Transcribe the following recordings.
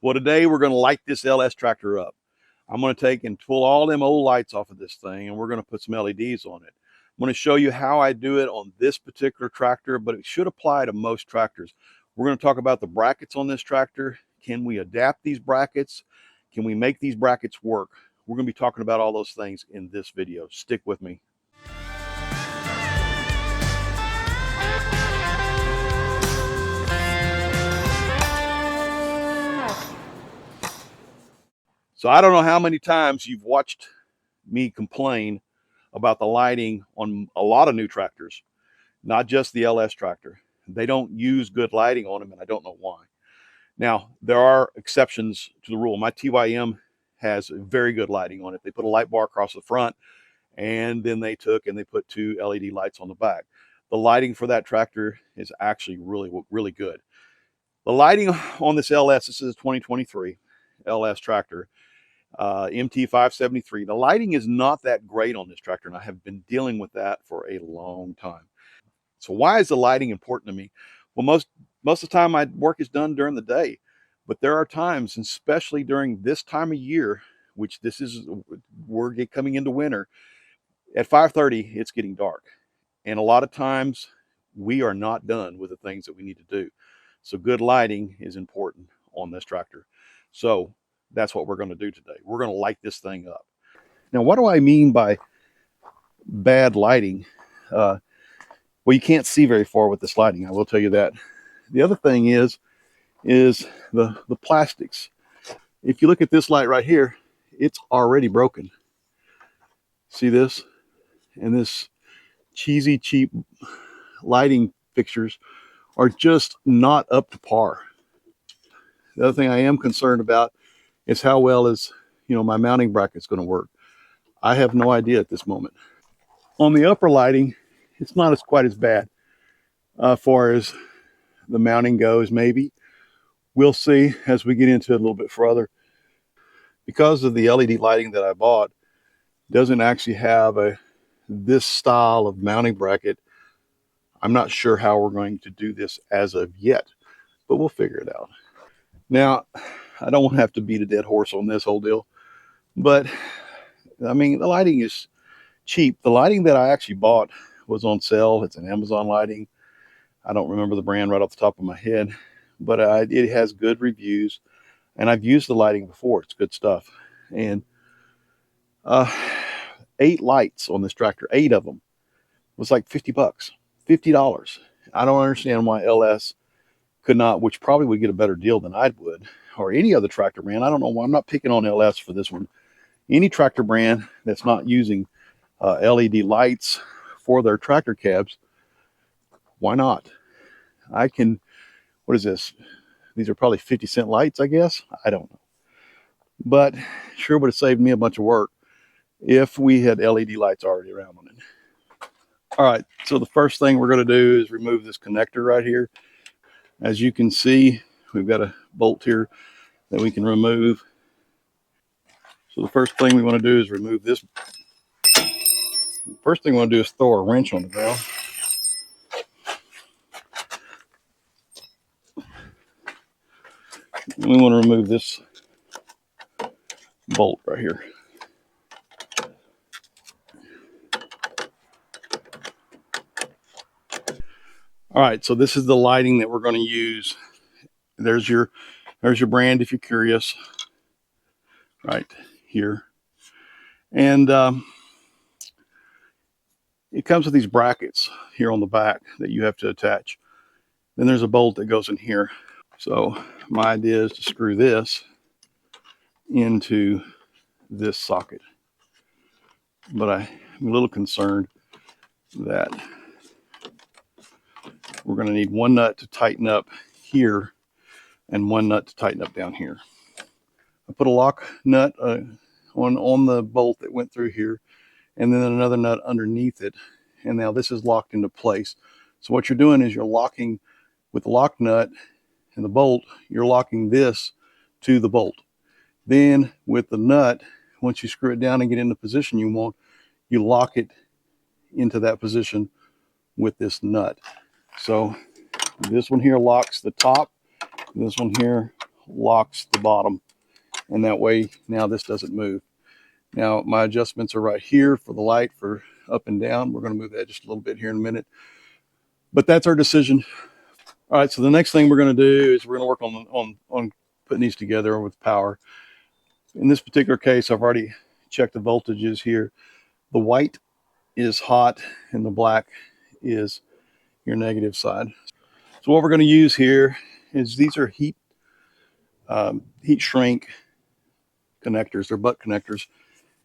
Well, today we're going to light this LS tractor up. I'm going to take and pull all them old lights off of this thing, and we're going to put some LEDs on it. I'm going to show you how I do it on this particular tractor, but it should apply to most tractors. We're going to talk about the brackets on this tractor. Can we adapt these brackets? Can we make these brackets work? We're going to be talking about all those things in this video. Stick with me. So I don't know how many times you've watched me complain about the lighting on a lot of new tractors, not just the LS tractor. They don't use good lighting on them, and I don't know why. Now, there are exceptions to the rule. My TYM has very good lighting on it. They put a light bar across the front, and then they took and they put 2 LED lights on the back. The lighting for that tractor is actually really good. The lighting on this LS, this is a 2023 LS tractor, MT573. The lighting is not that great on this tractor, and I have been dealing with that for a long time. So why is the lighting important to me? Well, most of the time my work is done during the day, but there are times, especially during this time of year, which we're coming into winter, at 5:30 it's getting dark, and a lot of times we are not done with the things that we need to do. So good lighting is important on this tractor. So that's what we're going to do today. We're going to light this thing up. Now, what do I mean by bad lighting? Well, you can't see very far with this lighting, I will tell you that. The other thing is the plastics. If you look at this light right here, it's already broken. See this? And this cheesy, cheap lighting fixtures are just not up to par. The other thing I am concerned about is how well is, my mounting bracket's going to work. I have no idea at this moment. On the upper lighting, it's not quite as bad far as the mounting goes. Maybe we'll see as we get into it a little bit further. Because of the LED lighting that I bought, doesn't actually have this style of mounting bracket. I'm not sure how we're going to do this as of yet, but we'll figure it out. Now, I don't want to have to beat a dead horse on this whole deal, but I mean, the lighting is cheap. The lighting that I actually bought was on sale. It's an Amazon lighting. I don't remember the brand right off the top of my head, but it has good reviews, and I've used the lighting before. It's good stuff. And 8 lights on this tractor, 8 of them, was like $50, $50. I don't understand why LS could not, which probably would get a better deal than I would, or any other tractor brand. I don't know why. I'm not picking on LS for this one. Any tractor brand that's not using LED lights for their tractor cabs, why not? What is this? These are probably 50-cent lights, I guess. I don't know. But sure would have saved me a bunch of work if we had LED lights already around on it. All right, so the first thing we're going to do is remove this connector right here. As you can see, we've got a bolt here that we can remove. So the first thing we want to do is remove this. First thing we want to do is throw a wrench on the ground. And we want to remove this bolt right here. All right, so this is the lighting that we're going to use. There's your brand if you're curious, right here. And it comes with these brackets here on the back that you have to attach. Then there's a bolt that goes in here. So my idea is to screw this into this socket. But I'm a little concerned that we're going to need one nut to tighten up here and one nut to tighten up down here. I put a lock nut on the bolt that went through here, and then another nut underneath it. And now this is locked into place. So what you're doing is you're locking with the lock nut and the bolt, you're locking this to the bolt. Then with the nut, once you screw it down and get in the position you want, you lock it into that position with this nut. So this one here locks the top, this one here locks the bottom, and that way now this doesn't move. Now my adjustments are right here for the light for up and down. We're going to move that just a little bit here in a minute, but that's our decision. All right, so the next thing we're going to do is we're going to work on putting these together with power. In this particular case, I've already checked the voltages here. The white is hot and the black is your negative side. So what we're going to use here is these are heat shrink connectors. They're butt connectors.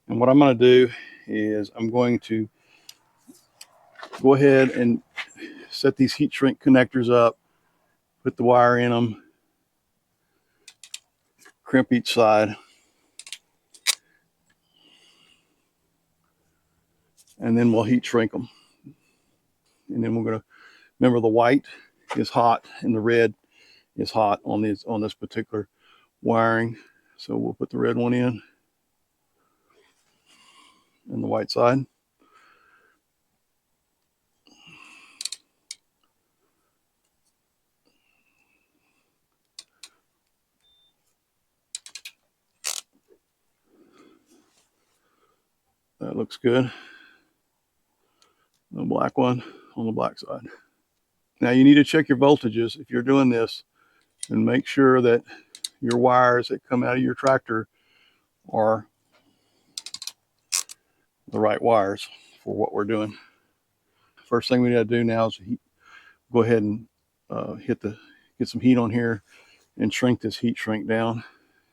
And what I'm going to do is I'm going to go ahead and set these heat shrink connectors up, put the wire in them, crimp each side, and then we'll heat shrink them. And then we're going to remember the white is hot and the red is hot on this particular wiring. So we'll put the red one in and the white side. That looks good. The black one on the black side. Now you need to check your voltages if you're doing this, and make sure that your wires that come out of your tractor are the right wires for what we're doing. First thing we got to do now is go ahead and get some heat on here and shrink this heat shrink down.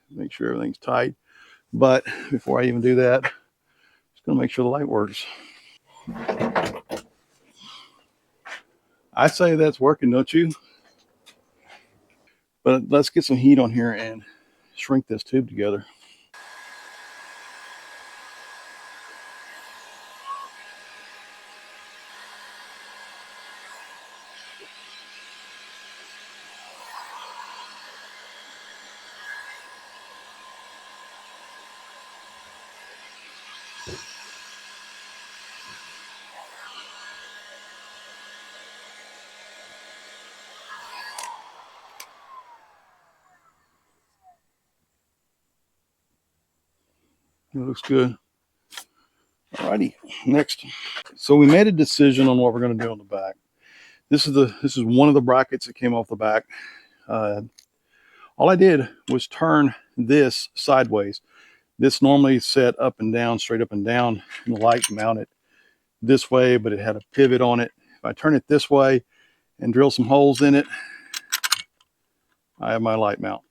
Make sure everything's tight. But before I even do that, just gonna make sure the light works. I say that's working, don't you? But let's get some heat on here and shrink this tube together. It looks good. Alrighty, next. So we made a decision on what we're going to do on the back. This is one of the brackets that came off the back. All I did was turn this sideways. This normally set up and down, straight up and down, and the light mounted this way, but it had a pivot on it. If I turn it this way and drill some holes in it, I have my light mount.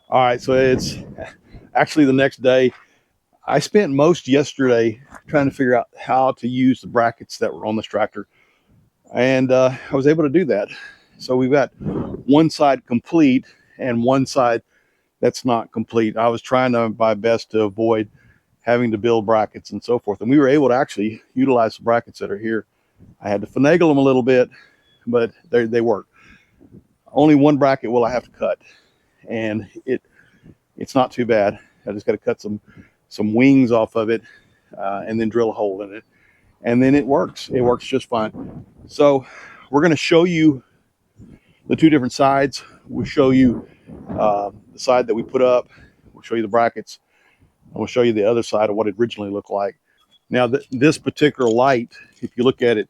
All right, so it's actually the next day. I spent most yesterday trying to figure out how to use the brackets that were on this tractor, and I was able to do that. So we've got one side complete and one side that's not complete. I was trying to my best to avoid having to build brackets and so forth, and we were able to actually utilize the brackets that are here. I had to finagle them a little bit, but they work. Only one bracket will I have to cut, and it's not too bad. I just got to cut some wings off of it, and then drill a hole in it, and then it works. It works just fine. So we're going to show you the two different sides. We'll show you the side that we put up. We'll show you the brackets, and we'll show you the other side of what it originally looked like. Now, this particular light, if you look at it,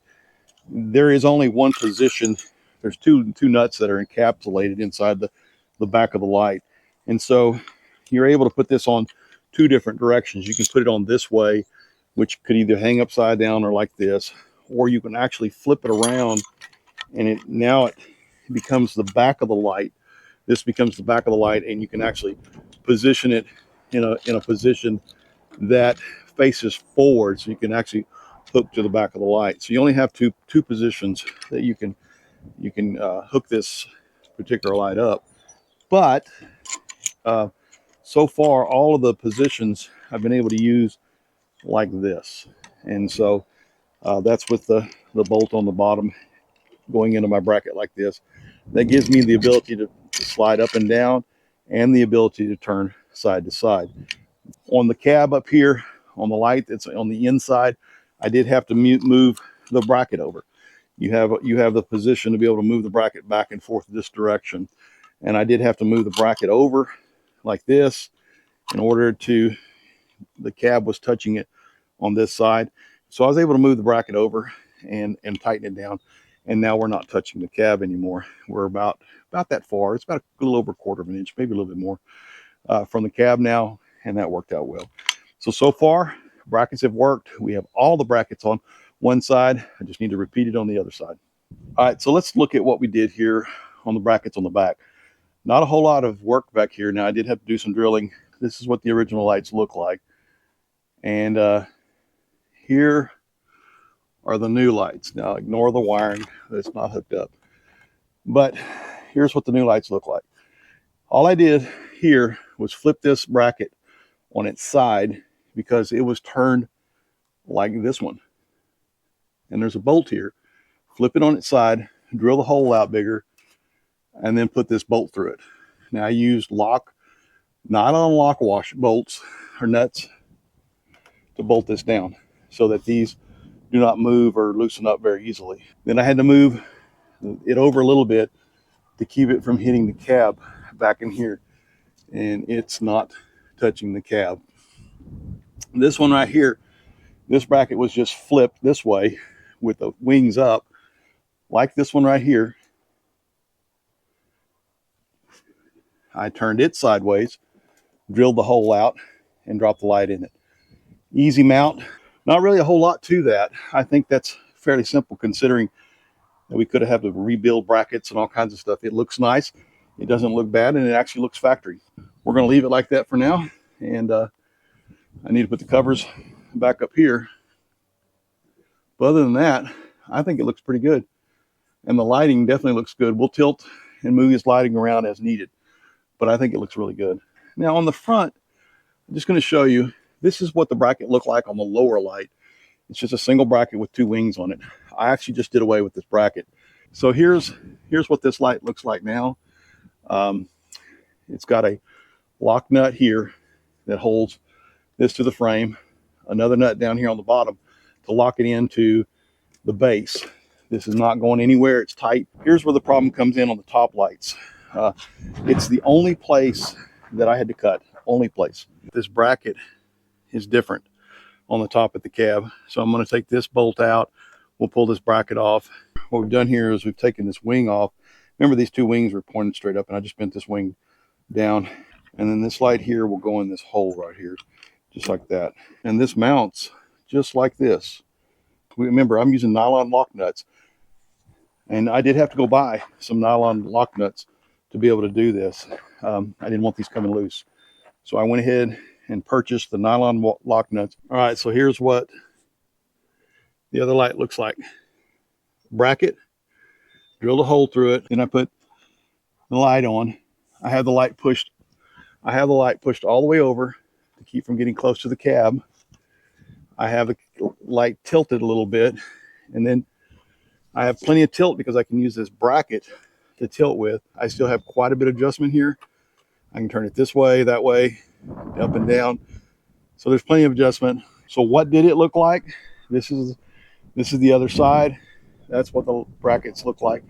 there is only one position. There's two nuts that are encapsulated inside the back of the light. And so you're able to put this on two different directions. You can put it on this way, which could either hang upside down or like this, or you can actually flip it around, and now it becomes the back of the light. This becomes the back of the light, and you can actually position it in a position that faces forward, so you can actually hook to the back of the light. So you only have two positions that you can hook this particular light up. But so far, all of the positions I've been able to use like this, and so that's with the bolt on the bottom going into my bracket like this. That gives me the ability to slide up and down, and the ability to turn side to side. On the cab up here, on the light that's on the inside, I did have to move the bracket over. You have the position to be able to move the bracket back and forth this direction. And I did have to move the bracket over like this in order to, the cab was touching it on this side. So I was able to move the bracket over and tighten it down. And now we're not touching the cab anymore. We're about that far. It's about a little over a quarter of an inch, maybe a little bit more from the cab now. And that worked out well. So far, brackets have worked. We have all the brackets on one side. I just need to repeat it on the other side. All right, so let's look at what we did here on the brackets on the back. Not a whole lot of work back here. Now, I did have to do some drilling. This is what the original lights look like. And here are the new lights. Now, ignore the wiring that's not hooked up. But here's what the new lights look like. All I did here was flip this bracket on its side because it was turned like this one. And there's a bolt here. Flip it on its side, drill the hole out bigger, and then put this bolt through it. Now I used nylon lock wash bolts or nuts to bolt this down so that these do not move or loosen up very easily. Then I had to move it over a little bit to keep it from hitting the cab back in here, and it's not touching the cab. This one right here, this bracket was just flipped this way with the wings up, like this one right here. I turned it sideways, drilled the hole out, and dropped the light in it. Easy mount. Not really a whole lot to that. I think that's fairly simple considering that we could have had to rebuild brackets and all kinds of stuff. It looks nice. It doesn't look bad, and it actually looks factory. We're going to leave it like that for now, and I need to put the covers back up here. But other than that, I think it looks pretty good, and the lighting definitely looks good. We'll tilt and move this lighting around as needed, but I think it looks really good. Now on the front, I'm just going to show you, this is what the bracket looked like on the lower light. It's just a single bracket with two wings on it. I actually just did away with this bracket. So here's what this light looks like now. It's got a lock nut here that holds this to the frame, another nut down here on the bottom to lock it into the base. This is not going anywhere. It's tight. Here's where the problem comes in on the top lights. It's the only place that I had to cut, only place. This bracket is different on the top of the cab. So I'm going to take this bolt out. We'll pull this bracket off. What we've done here is we've taken this wing off. Remember, these two wings were pointed straight up, and I just bent this wing down. And then this light here will go in this hole right here, just like that. And this mounts just like this. Remember, I'm using nylon lock nuts. And I did have to go buy some nylon lock nuts to be able to do this. I didn't want these coming loose. So I went ahead and purchased the nylon lock nuts. All right, so here's what the other light looks like. Bracket, drilled a hole through it, then I put the light on. I have the light pushed all the way over to keep from getting close to the cab. I have the light tilted a little bit, and then I have plenty of tilt because I can use this bracket to tilt with. I still have quite a bit of adjustment here. I can turn it this way, that way, up and down. So there's plenty of adjustment. So what did it look like? This is the other side. That's what the brackets look like.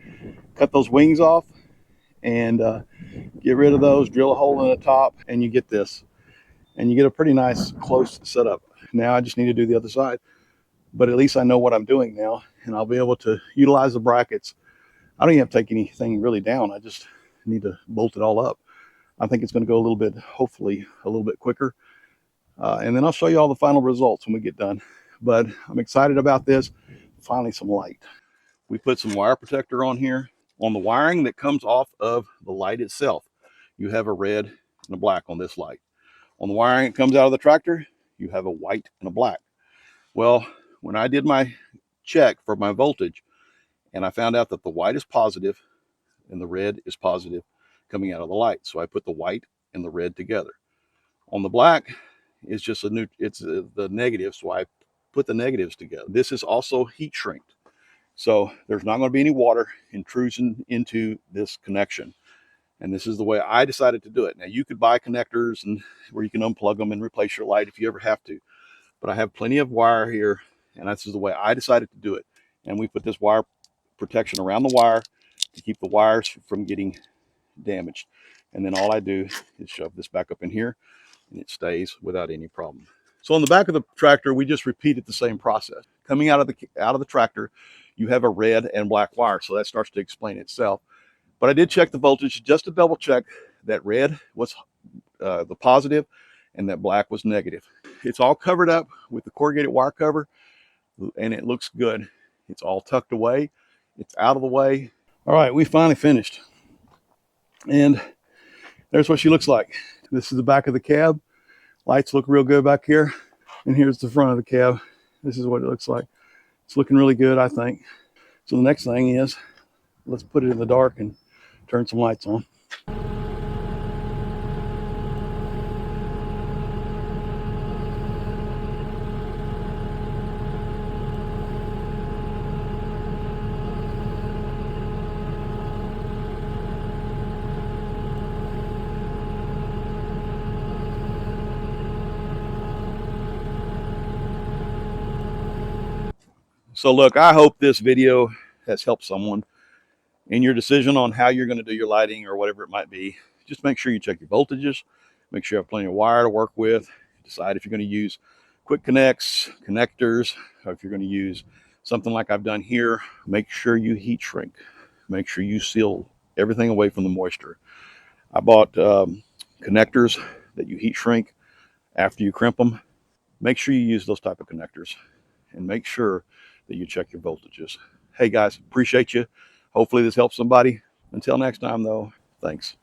Cut those wings off and get rid of those, drill a hole in the top, and you get this. And you get a pretty nice close setup. Now I just need to do the other side. But at least I know what I'm doing now, and I'll be able to utilize the brackets. I don't even have to take anything really down. I just need to bolt it all up. I think it's going to go a little bit, hopefully a little bit quicker. And then I'll show you all the final results when we get done. But I'm excited about this. Finally, some light. We put some wire protector on here. On the wiring that comes off of the light itself, you have a red and a black on this light. On the wiring that comes out of the tractor, you have a white and a black. Well, when I did my check for my voltage, and I found out that the white is positive and the red is positive coming out of the light. So I put the white and the red together. On the black, it's just the negative, so I put the negatives together. This is also heat shrinked. So there's not going to be any water intrusion into this connection. And this is the way I decided to do it. Now you could buy connectors and where you can unplug them and replace your light if you ever have to. But I have plenty of wire here, and this is the way I decided to do it. And we put this wire protection around the wire to keep the wires from getting damaged. And then all I do is shove this back up in here and it stays without any problem. So on the back of the tractor, we just repeated the same process. Coming out of the tractor, you have a red and black wire, so that starts to explain itself. But I did check the voltage just to double check that red was the positive and that black was negative. It's all covered up with the corrugated wire cover and it looks good. It's all tucked away. It's out of the way. All right, we finally finished. And there's what she looks like. This is the back of the cab. Lights look real good back here. And here's the front of the cab. This is what it looks like. It's looking really good, I think. So the next thing is, let's put it in the dark and turn some lights on. So look, I hope this video has helped someone in your decision on how you're going to do your lighting or whatever it might be. Just make sure you check your voltages, make sure you have plenty of wire to work with, decide if you're going to use quick connects, connectors, or if you're going to use something like I've done here. Make sure you heat shrink, make sure you seal everything away from the moisture. I bought connectors that you heat shrink after you crimp them. Make sure you use those type of connectors and make sure that you check your voltages. Hey guys, appreciate you. Hopefully this helps somebody. Until next time though, thanks.